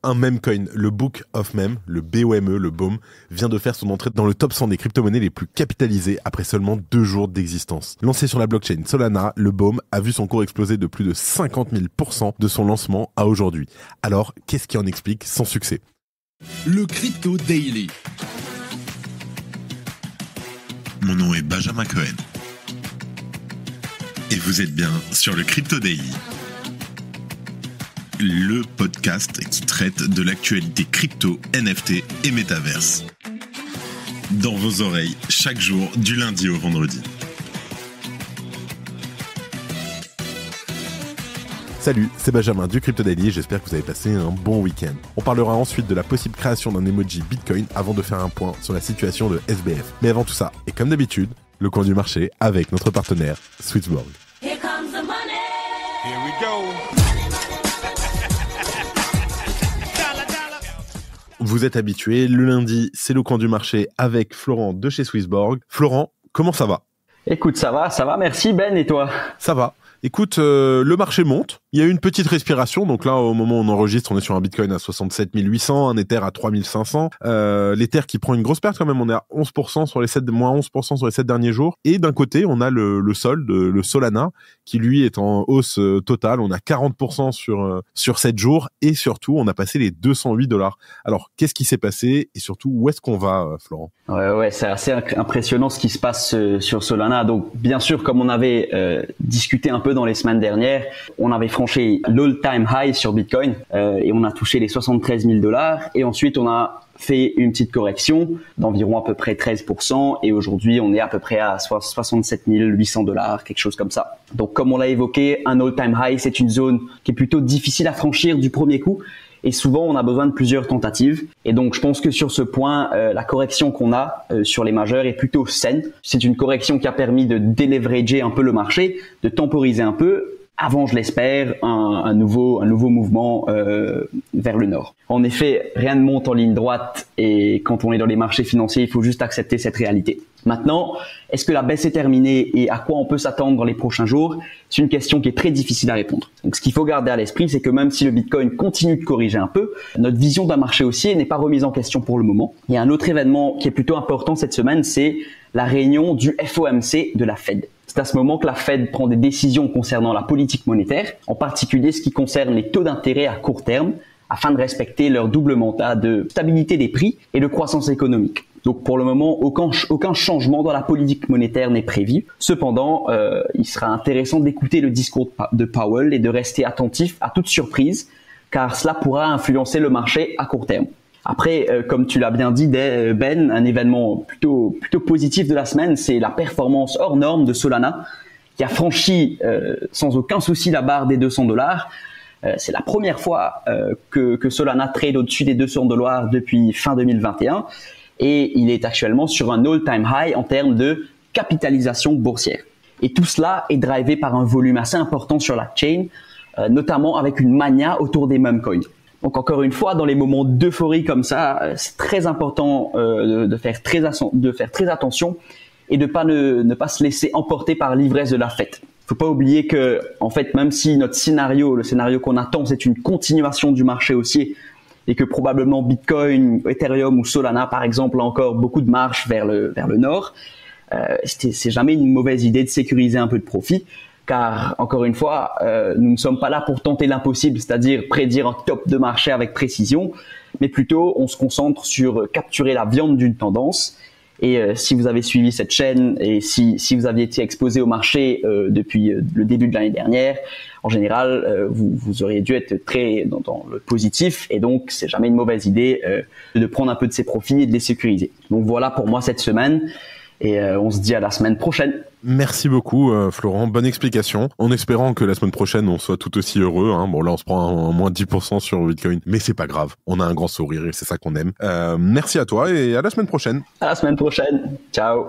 un meme coin, le Book of Meme, le BOME, le BOM, vient de faire son entrée dans le top 100 des crypto-monnaies les plus capitalisées après seulement 2 jours d'existence. Lancé sur la blockchain Solana, le BOM a vu son cours exploser de plus de 50 000% de son lancement à aujourd'hui. Alors, qu'est-ce qui en explique son succès ? Le Crypto Daily. Mon nom est Benjamin Cohen. Et vous êtes bien sur le Crypto Daily. Le podcast qui traite de l'actualité crypto, NFT et métaverse. Dans vos oreilles, chaque jour, du lundi au vendredi. Salut, c'est Benjamin du Crypto Daily, j'espère que vous avez passé un bon week-end. On parlera ensuite de la possible création d'un emoji Bitcoin avant de faire un point sur la situation de SBF. Mais avant tout ça, et comme d'habitude, le coin du marché avec notre partenaire Swissborg. Here comes the money. Here we go. Vous êtes habitués, le lundi, c'est le coin du marché avec Florent de chez Swissborg. Florent, comment ça va ? Écoute, ça va, merci Ben, et toi ? Ça va. Écoute, le marché monte, il y a eu une petite respiration, donc là au moment où on enregistre, on est sur un Bitcoin à 67 800, un Ether à 3500, l'Ether qui prend une grosse perte quand même, on est à 11% sur les 7, moins 11% sur les 7 derniers jours, et d'un côté on a le solde, le Solana, qui lui est en hausse totale, on a 40% sur 7 jours, et surtout on a passé les $208. Alors qu'est-ce qui s'est passé, et surtout où est-ce qu'on va, Florent ? Ouais, c'est assez impressionnant ce qui se passe sur Solana, donc bien sûr comme on avait discuté un peu dans les semaines dernières, on avait franchi l'all-time high sur Bitcoin et on a touché les $73 000 et ensuite on a fait une petite correction d'environ à peu près 13% et aujourd'hui on est à peu près à 67 800 $, quelque chose comme ça. Donc comme on l'a évoqué, un all-time high c'est une zone qui est plutôt difficile à franchir du premier coup. Et souvent, on a besoin de plusieurs tentatives. Et donc, je pense que sur ce point, la correction qu'on a sur les majeurs est plutôt saine. C'est une correction qui a permis de déleverager un peu le marché, de temporiser un peu, avant, je l'espère, un nouveau mouvement vers le nord. En effet, rien ne monte en ligne droite et quand on est dans les marchés financiers, il faut juste accepter cette réalité. Maintenant, est-ce que la baisse est terminée et à quoi on peut s'attendre dans les prochains jours ? C'est une question qui est très difficile à répondre. Donc, ce qu'il faut garder à l'esprit, c'est que même si le Bitcoin continue de corriger un peu, notre vision d'un marché haussier n'est pas remise en question pour le moment. Il y a un autre événement qui est plutôt important cette semaine, c'est la réunion du FOMC de la Fed. C'est à ce moment que la Fed prend des décisions concernant la politique monétaire, en particulier ce qui concerne les taux d'intérêt à court terme, afin de respecter leur double mandat de stabilité des prix et de croissance économique. Donc pour le moment, aucun changement dans la politique monétaire n'est prévu. Cependant, il sera intéressant d'écouter le discours de Powell et de rester attentif à toute surprise, car cela pourra influencer le marché à court terme. Après, comme tu l'as bien dit, Ben, un événement plutôt positif de la semaine, c'est la performance hors norme de Solana, qui a franchi sans aucun souci la barre des $200. C'est la première fois que Solana trade au-dessus des $200 depuis fin 2021, et il est actuellement sur un all-time high en termes de capitalisation boursière. Et tout cela est drivé par un volume assez important sur la chain, notamment avec une mania autour des meme coins. Donc encore une fois, dans les moments d'euphorie comme ça, c'est très important de faire très attention et de ne pas se laisser emporter par l'ivresse de la fête. Faut pas oublier que, en fait, même si le scénario qu'on attend, c'est une continuation du marché haussier et que probablement Bitcoin, Ethereum ou Solana, par exemple, a encore beaucoup de marche vers le nord, c'est jamais une mauvaise idée de sécuriser un peu de profit. Car, encore une fois, nous ne sommes pas là pour tenter l'impossible, c'est-à-dire prédire un top de marché avec précision, mais plutôt on se concentre sur capturer la viande d'une tendance. Et si vous avez suivi cette chaîne et si vous aviez été exposé au marché depuis le début de l'année dernière, en général, vous auriez dû être très dans le positif, et donc c'est jamais une mauvaise idée de prendre un peu de ses profits et de les sécuriser. Donc voilà pour moi cette semaine. Et on se dit à la semaine prochaine. Merci beaucoup Florent, bonne explication. En espérant que la semaine prochaine on soit tout aussi heureux. Bon là on se prend un moins 10% sur Bitcoin, mais c'est pas grave. On a un grand sourire et c'est ça qu'on aime. Merci à toi et à la semaine prochaine. À la semaine prochaine. Ciao.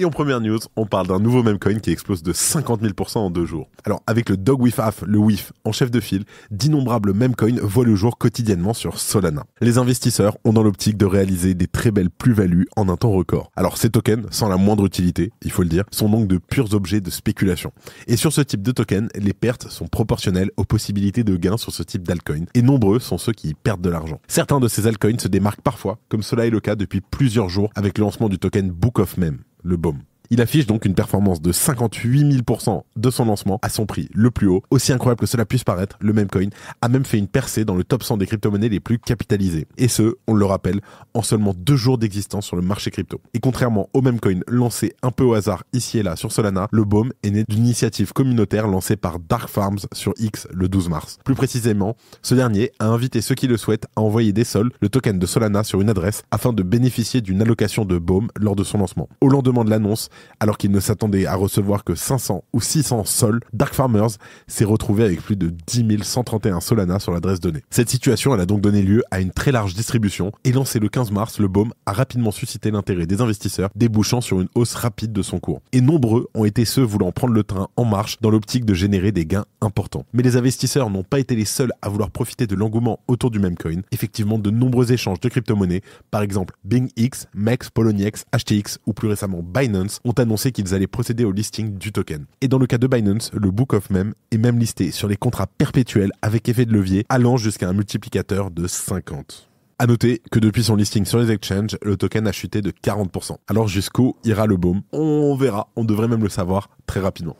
Et en première news, on parle d'un nouveau memecoin qui explose de 50 000% en 2 jours. Alors, avec le Dog with Half, le WIF, en chef de file, d'innombrables memecoins voient le jour quotidiennement sur Solana. Les investisseurs ont dans l'optique de réaliser des très belles plus-values en un temps record. Alors, ces tokens, sans la moindre utilité, il faut le dire, sont donc de purs objets de spéculation. Et sur ce type de token, les pertes sont proportionnelles aux possibilités de gains sur ce type d'altcoin. Et nombreux sont ceux qui y perdent de l'argent. Certains de ces altcoins se démarquent parfois, comme cela est le cas depuis plusieurs jours avec le lancement du token Book of Meme, le BOM. Il affiche donc une performance de 58 000% de son lancement à son prix le plus haut. Aussi incroyable que cela puisse paraître, le memecoin a même fait une percée dans le top 100 des crypto-monnaies les plus capitalisées. Et ce, on le rappelle, en seulement 2 jours d'existence sur le marché crypto. Et contrairement au memecoin lancé un peu au hasard ici et là sur Solana, le BOM est né d'une initiative communautaire lancée par Dark Farms sur X le 12 mars. Plus précisément, ce dernier a invité ceux qui le souhaitent à envoyer des sols, le token de Solana, sur une adresse afin de bénéficier d'une allocation de BOM lors de son lancement. Au lendemain de l'annonce, alors qu'il ne s'attendait à recevoir que 500 ou 600 sols, Dark Farmers s'est retrouvé avec plus de 10 131 Solana sur l'adresse donnée. Cette situation, elle a donc donné lieu à une très large distribution et lancé le 15 mars, le BOM a rapidement suscité l'intérêt des investisseurs, débouchant sur une hausse rapide de son cours. Et nombreux ont été ceux voulant prendre le train en marche dans l'optique de générer des gains importants. Mais les investisseurs n'ont pas été les seuls à vouloir profiter de l'engouement autour du memecoin. Effectivement, de nombreux échanges de crypto-monnaies, par exemple BingX, MEX, Poloniex, HTX ou plus récemment Binance, ont annoncé qu'ils allaient procéder au listing du token. Et dans le cas de Binance, le Book of Meme est même listé sur les contrats perpétuels avec effet de levier allant jusqu'à un multiplicateur de 50. À noter que depuis son listing sur les exchanges, le token a chuté de 40%. Alors jusqu'où ira le BOM? On verra, on devrait même le savoir très rapidement.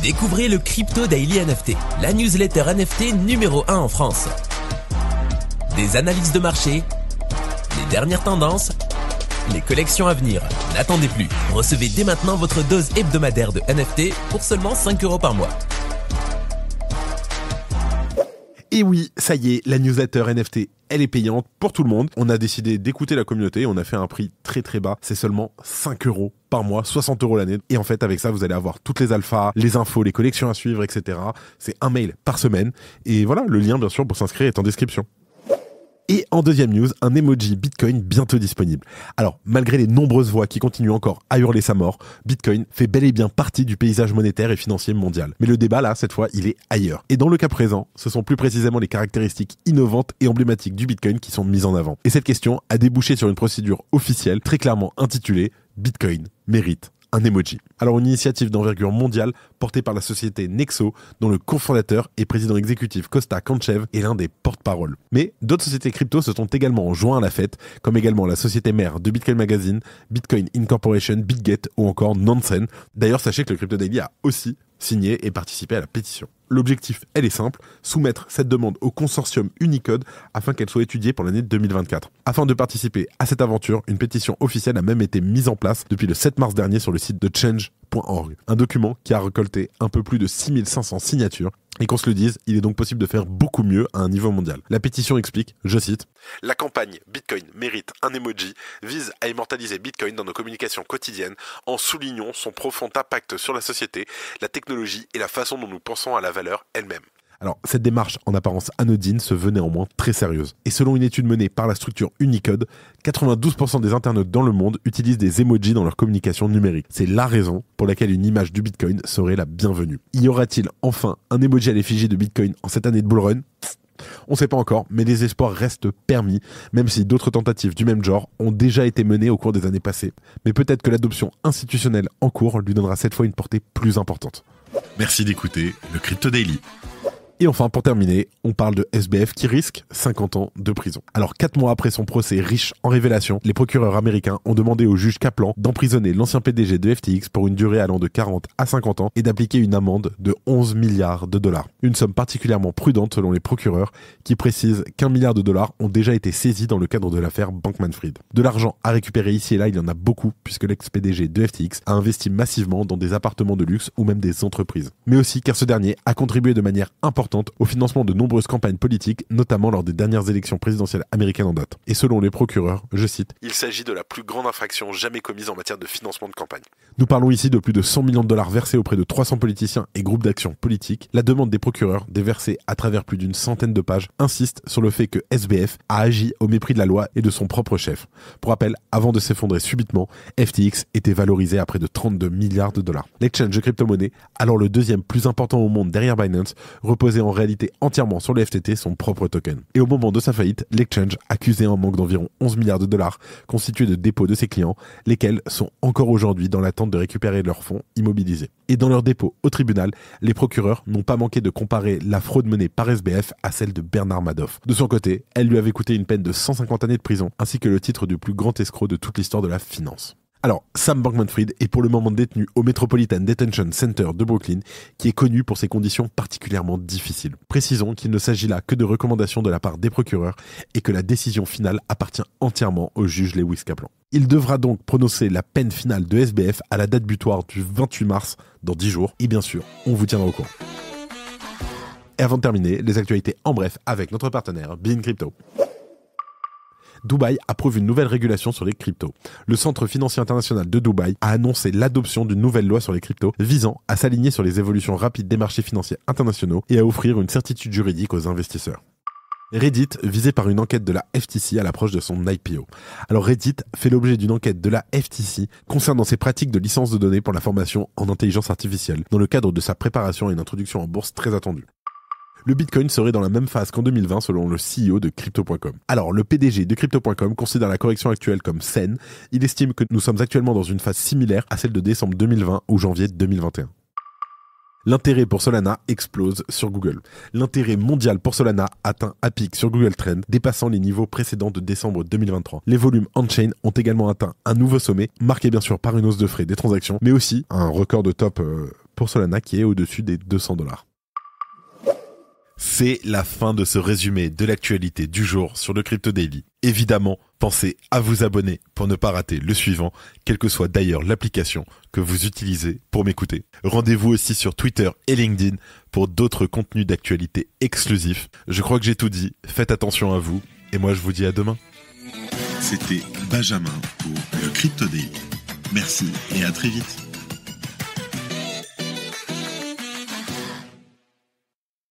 Découvrez le Crypto Daily NFT, la newsletter NFT numéro 1 en France. Des analyses de marché, les dernières tendances, les collections à venir. N'attendez plus. Recevez dès maintenant votre dose hebdomadaire de NFT pour seulement 5 € par mois. Et oui, ça y est, la newsletter NFT, elle est payante pour tout le monde. On a décidé d'écouter la communauté, on a fait un prix très très bas, c'est seulement 5 € par mois, 60 € l'année. Et en fait, avec ça, vous allez avoir toutes les alphas, les infos, les collections à suivre, etc. C'est un mail par semaine. Et voilà, le lien, bien sûr, pour s'inscrire est en description. Et en deuxième news, un emoji Bitcoin bientôt disponible. Alors, malgré les nombreuses voix qui continuent encore à hurler sa mort, Bitcoin fait bel et bien partie du paysage monétaire et financier mondial. Mais le débat là, cette fois, il est ailleurs. Et dans le cas présent, ce sont plus précisément les caractéristiques innovantes et emblématiques du Bitcoin qui sont mises en avant. Et cette question a débouché sur une procédure officielle très clairement intitulée « Bitcoin mérite un emoji ». Alors une initiative d'envergure mondiale portée par la société Nexo, dont le cofondateur et président exécutif Costa Kantchev est l'un des porte-paroles. Mais d'autres sociétés crypto se sont également joints à la fête, comme également la société mère de Bitcoin Magazine, Bitcoin Incorporation, BitGet ou encore Nansen. D'ailleurs, sachez que le Crypto Daily a aussi signé et participé à la pétition. L'objectif, elle est simple, soumettre cette demande au consortium Unicode afin qu'elle soit étudiée pour l'année 2024. Afin de participer à cette aventure, une pétition officielle a même été mise en place depuis le 7 mars dernier sur le site de change.org. Un document qui a récolté un peu plus de 6500 signatures. Et qu'on se le dise, il est donc possible de faire beaucoup mieux à un niveau mondial. La pétition explique, je cite, « La campagne Bitcoin mérite un emoji vise à immortaliser Bitcoin dans nos communications quotidiennes en soulignant son profond impact sur la société, la technologie et la façon dont nous pensons à la valeur elle-même. » Alors, cette démarche en apparence anodine se veut néanmoins très sérieuse. Et selon une étude menée par la structure Unicode, 92% des internautes dans le monde utilisent des emojis dans leur communication numérique. C'est la raison pour laquelle une image du Bitcoin serait la bienvenue. Y aura-t-il enfin un emoji à l'effigie de Bitcoin en cette année de bull run ? On sait pas encore, mais les espoirs restent permis, même si d'autres tentatives du même genre ont déjà été menées au cours des années passées. Mais peut-être que l'adoption institutionnelle en cours lui donnera cette fois une portée plus importante. Merci d'écouter le Crypto Daily. Et enfin, pour terminer, on parle de SBF qui risque 50 ans de prison. Alors, 4 mois après son procès riche en révélations, les procureurs américains ont demandé au juge Kaplan d'emprisonner l'ancien PDG de FTX pour une durée allant de 40 à 50 ans et d'appliquer une amende de 11 milliards de dollars. Une somme particulièrement prudente selon les procureurs qui précisent qu'1 milliard de dollars ont déjà été saisis dans le cadre de l'affaire Bankman-Fried. De l'argent à récupérer ici et là, il y en a beaucoup puisque l'ex-PDG de FTX a investi massivement dans des appartements de luxe ou même des entreprises. Mais aussi car ce dernier a contribué de manière importante importante au financement de nombreuses campagnes politiques, notamment lors des dernières élections présidentielles américaines en date. Et selon les procureurs, je cite, « Il s'agit de la plus grande infraction jamais commise en matière de financement de campagne. » Nous parlons ici de plus de 100 millions de dollars versés auprès de 300 politiciens et groupes d'action politique. La demande des procureurs, déversée à travers plus d'une centaine de pages, insiste sur le fait que SBF a agi au mépris de la loi et de son propre chef. Pour rappel, avant de s'effondrer subitement, FTX était valorisé à près de 32 milliards de dollars. L'exchange de crypto-monnaie, alors le deuxième plus important au monde derrière Binance, reposait en réalité entièrement sur le FTT, son propre token. Et au moment de sa faillite, l'exchange accusait un manque d'environ 11 milliards de dollars constitué de dépôts de ses clients, lesquels sont encore aujourd'hui dans l'attente de récupérer leurs fonds immobilisés. Et dans leur dépôt au tribunal, les procureurs n'ont pas manqué de comparer la fraude menée par SBF à celle de Bernard Madoff. De son côté, elle lui avait coûté une peine de 150 années de prison, ainsi que le titre du plus grand escroc de toute l'histoire de la finance. Alors, Sam Bankman-Fried est pour le moment détenu au Metropolitan Detention Center de Brooklyn, qui est connu pour ses conditions particulièrement difficiles. Précisons qu'il ne s'agit là que de recommandations de la part des procureurs et que la décision finale appartient entièrement au juge Lewis Kaplan. Il devra donc prononcer la peine finale de SBF à la date butoir du 28 mars, dans 10 jours, et bien sûr, on vous tiendra au courant. Et avant de terminer, les actualités en bref avec notre partenaire Bean Crypto. Dubaï approuve une nouvelle régulation sur les cryptos. Le Centre financier international de Dubaï a annoncé l'adoption d'une nouvelle loi sur les cryptos visant à s'aligner sur les évolutions rapides des marchés financiers internationaux et à offrir une certitude juridique aux investisseurs. Reddit, visé par une enquête de la FTC à l'approche de son IPO. Alors Reddit fait l'objet d'une enquête de la FTC concernant ses pratiques de licence de données pour la formation en intelligence artificielle dans le cadre de sa préparation à une introduction en bourse très attendue. Le Bitcoin serait dans la même phase qu'en 2020 selon le CEO de Crypto.com. Alors, le PDG de Crypto.com considère la correction actuelle comme saine. Il estime que nous sommes actuellement dans une phase similaire à celle de décembre 2020 ou janvier 2021. L'intérêt pour Solana explose sur Google. L'intérêt mondial pour Solana atteint un pic sur Google Trends, dépassant les niveaux précédents de décembre 2023. Les volumes on-chain ont également atteint un nouveau sommet, marqué bien sûr par une hausse de frais des transactions, mais aussi un record de top pour Solana qui est au-dessus des $200. C'est la fin de ce résumé de l'actualité du jour sur le Crypto Daily. Évidemment, pensez à vous abonner pour ne pas rater le suivant, quelle que soit d'ailleurs l'application que vous utilisez pour m'écouter. Rendez-vous aussi sur Twitter et LinkedIn pour d'autres contenus d'actualité exclusifs. Je crois que j'ai tout dit, faites attention à vous, et moi je vous dis à demain. C'était Benjamin pour le Crypto Daily. Merci et à très vite.